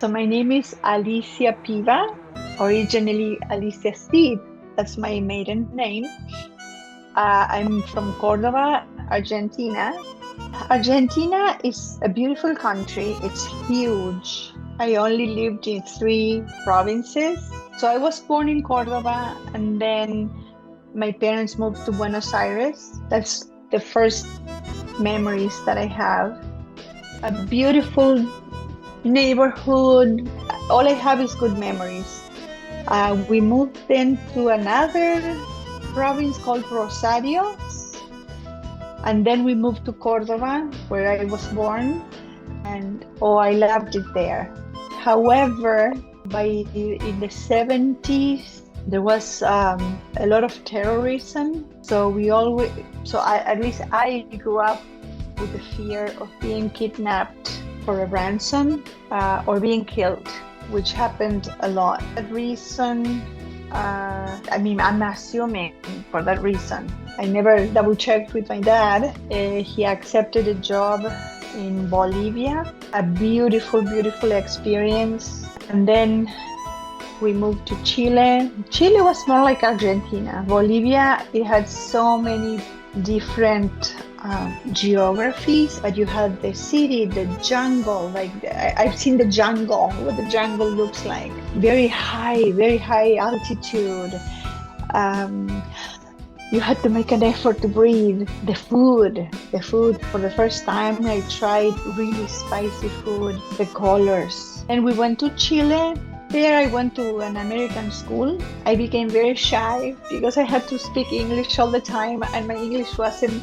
So my name is Alicia Piva, originally Alicia Seed. That's my maiden name. I'm from Córdoba, Argentina. Argentina is a beautiful country. It's huge. I only lived in three provinces. So I was born in Córdoba, and then my parents moved to Buenos Aires. That's the first memories that I have. A beautiful neighborhood. All I have is good memories. We moved then to another province called Rosario, and then we moved to Cordoba, where I was born, and oh, I loved it there. However, in the 70s, there was a lot of terrorism. At least I grew up with the fear of being kidnapped for a ransom or being killed, which happened a lot. That reason, I'm assuming for that reason. I never double checked with my dad. He accepted a job in Bolivia, a beautiful, beautiful experience. And then we moved to Chile. Chile was more like Argentina. Bolivia, it had so many different geographies, but you had the city, the jungle, I've seen the jungle, what the jungle looks like. Very high altitude. You had to make an effort to breathe. The food, for the first time I tried really spicy food, the colors. And we went to Chile. There I went to an American school. I became very shy because I had to speak English all the time, and my English wasn't,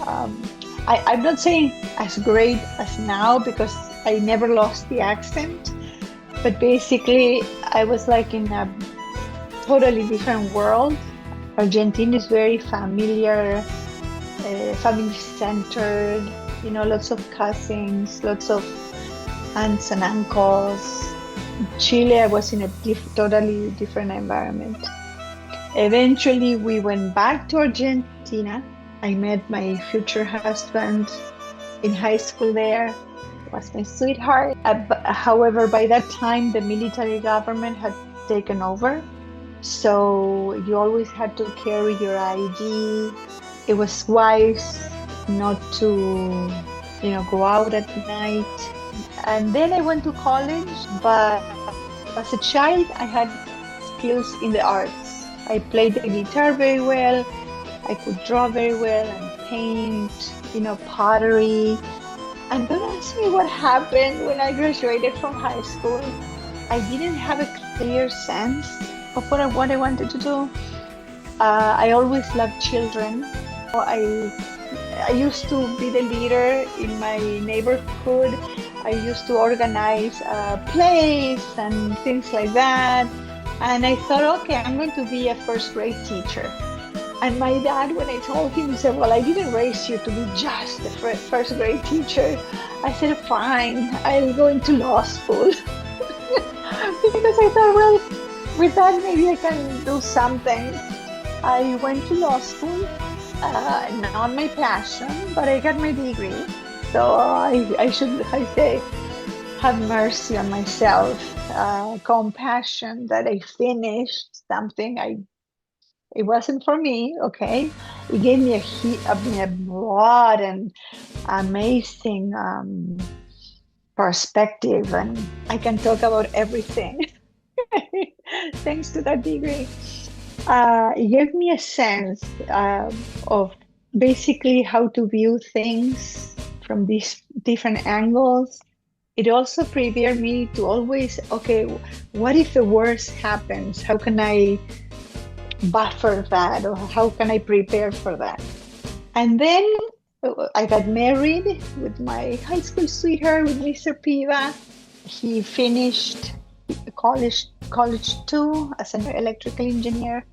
I'm not saying as great as now because I never lost the accent, but basically I was like in a totally different world. Argentina is very familiar, family-centered, lots of cousins, lots of aunts and uncles. Chile, I was in a totally different environment. Eventually, we went back to Argentina. I met my future husband in high school there. He was my sweetheart. However, by that time, the military government had taken over. So you always had to carry your ID. It was wise not to, go out at night. And then I went to college, but as a child, I had skills in the arts. I played the guitar very well. I could draw very well and paint, pottery. And don't ask me what happened when I graduated from high school. I didn't have a clear sense of what I wanted to do. I always loved children. I used to be the leader in my neighborhood. I used to organize plays and things like that. And I thought, okay, I'm going to be a first grade teacher. And my dad, when I told him, he said, well, I didn't raise you to be just a first grade teacher. I said, fine, I'll go into law school. Because I thought, well, with that, maybe I can do something. I went to law school, not my passion, but I got my degree. So I say, have mercy on myself, compassion that I finished something it wasn't for me, okay? It gave me a broad and amazing perspective, and I can talk about everything. Thanks to that degree. It gave me a sense of basically how to view things from these different angles. It also prepared me to always, okay, what if the worst happens? How can I buffer that, or how can I prepare for that? And then I got married with my high school sweetheart, with Mr. Piva. He finished college too as an electrical engineer,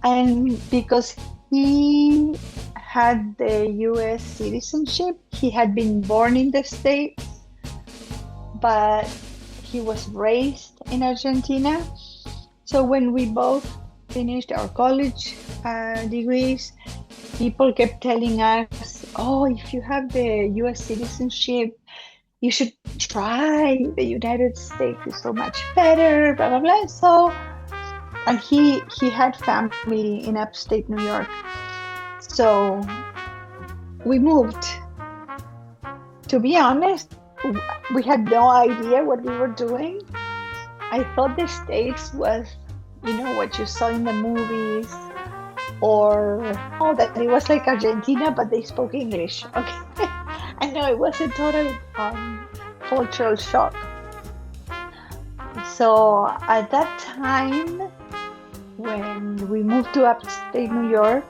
and because he had the US citizenship, he had been born in the States, but he was raised in Argentina. So when we both finished our college degrees, people kept telling us, oh, if you have the US citizenship, you should try the United States, is so much better, blah blah blah. So, and he had family in upstate New York, so we moved. To be honest, we had no idea what we were doing. I thought the States was, what you saw in the movies, or that it was like Argentina, but they spoke English. Okay. I know it was a total cultural shock. So at that time, when we moved to upstate New York,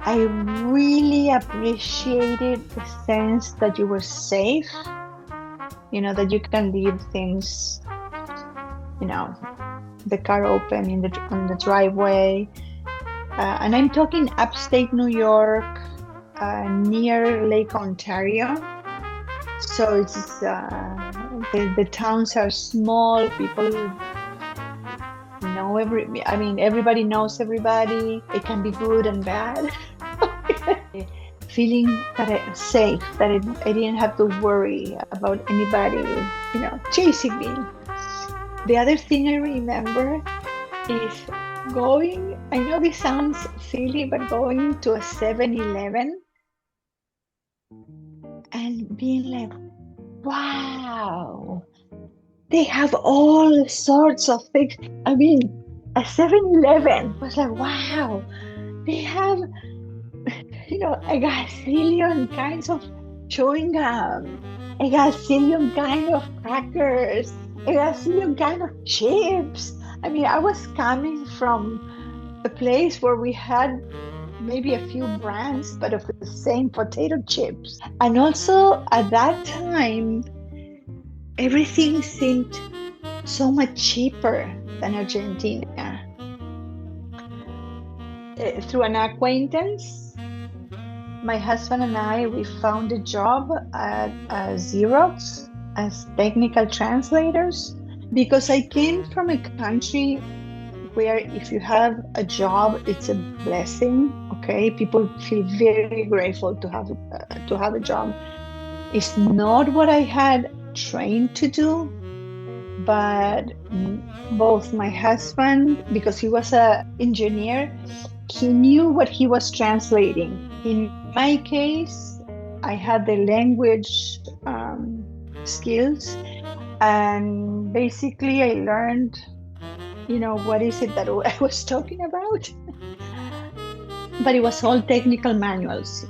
I really appreciated the sense that you were safe, that you can leave things, the car open on the driveway. And I'm talking upstate New York, near Lake Ontario. So it's the towns are small. People know everybody knows everybody. It can be good and bad. Feeling that I'm safe, that I didn't have to worry about anybody, chasing me. The other thing I remember is going, I know this sounds silly, but going to a 7-Eleven and being like, wow, they have all sorts of things. I mean, a 7-Eleven was like, wow, they have, a gazillion kinds of chewing gum, a gazillion kind of crackers, a gazillion kind of chips. I mean, I was coming from a place where we had maybe a few brands, but of the same potato chips. And also at that time, everything seemed so much cheaper than Argentina. Through an acquaintance, my husband and I, we found a job at Xerox as technical translators, because I came from a country where if you have a job, it's a blessing. Okay, people feel very grateful to have a job. It's not what I had trained to do, but both my husband, because he was an engineer, he knew what he was translating. In my case, I had the language skills, and basically I learned, what is it that I was talking about? But it was all technical manuals,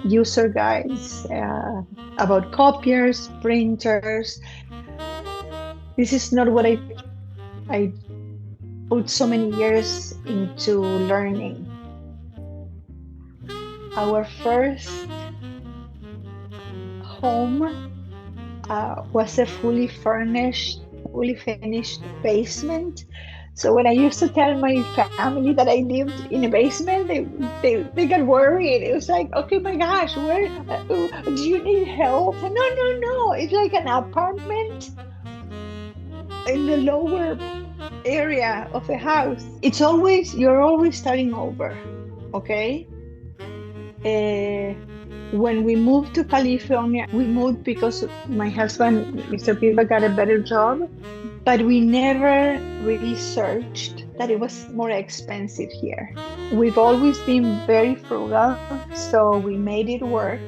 user guides, about copiers, printers. This is not what I put so many years into learning. Our first home was a fully furnished, fully finished basement. So when I used to tell my family that I lived in a basement, they got worried. It was like, okay, my gosh, where do you need help? No. It's like an apartment in the lower area of the house. You're always starting over, okay? When we moved to California, we moved because my husband, Mr. Piva, got a better job, but we never really searched that it was more expensive here. We've always been very frugal, so we made it work.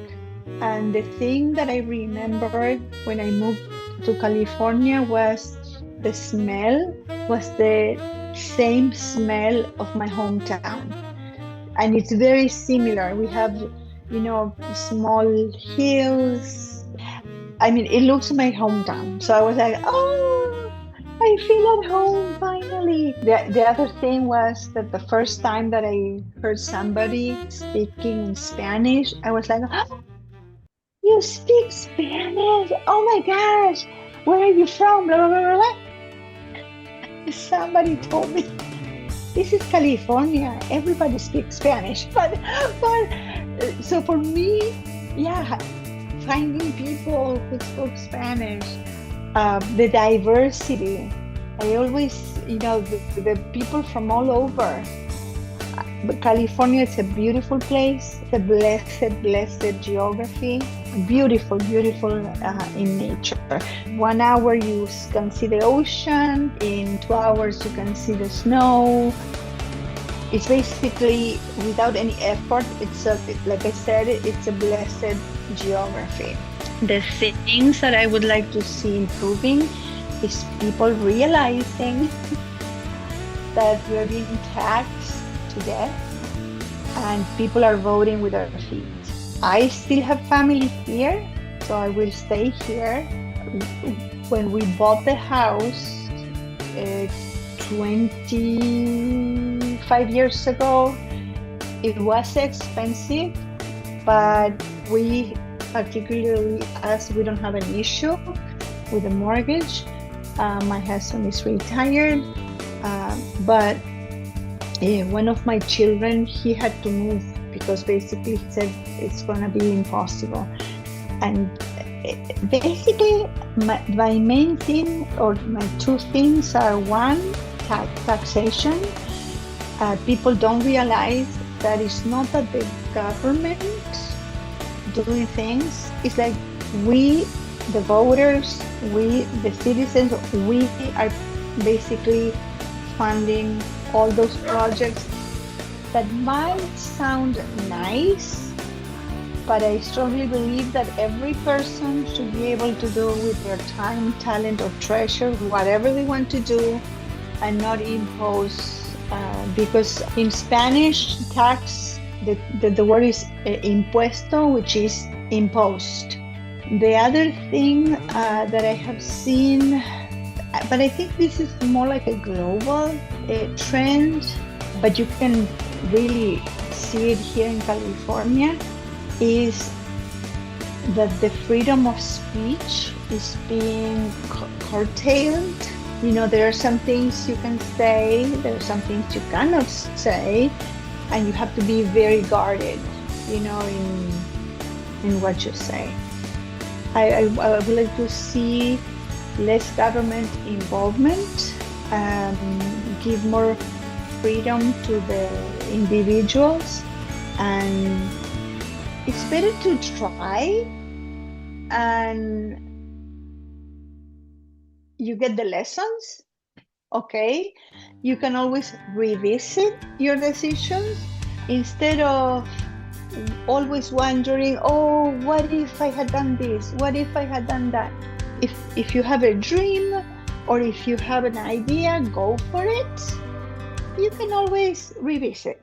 And the thing that I remember when I moved to California was the smell was the same smell of my hometown. And it's very similar. We have, small hills. I mean, it looks like my hometown. So I was like, oh, I feel at home finally. The other thing was that the first time that I heard somebody speaking in Spanish, I was like, oh, you speak Spanish? Oh my gosh, where are you from? Blah, blah, blah, blah. Somebody told me, this is California, everybody speaks Spanish. But so for me, yeah, finding people who spoke Spanish, the diversity. I always, the people from all over. But California is a beautiful place. It's a blessed geography. Beautiful, beautiful in nature. 1 hour you can see the ocean. In 2 hours you can see the snow. It's basically without any effort. Like I said, it's a blessed geography. The things that I would like to see improving is people realizing that we're being taxed to death and people are voting with their feet. I still have family here, so I will stay here. When we bought the house 25 years ago, it was expensive, but we, particularly as we don't have an issue with the mortgage, my husband is retired, but one of my children, he had to move because basically he said it's gonna be impossible. And basically my main thing, or my two things are, one, taxation. People don't realize that it's not that the government doing things. It's like we, the voters, we, the citizens, we are basically funding all those projects that might sound nice, but I strongly believe that every person should be able to do with their time, talent, or treasure whatever they want to do, and not impose, because in Spanish, tax, the word is impuesto, which is imposed. The other thing that I have seen, but I think this is more like a global trend, but you can really see it here in California, is that the freedom of speech is being curtailed. You know, there are some things you can say, there are some things you cannot say, and you have to be very guarded, you know, in what you say. I would like to see less government involvement, give more freedom to the individuals, and it's better to try and you get the lessons. Okay, you can always revisit your decisions instead of always wondering, oh, what if I had done this? What if I had done that? If you have a dream or if you have an idea, go for it. You can always revisit.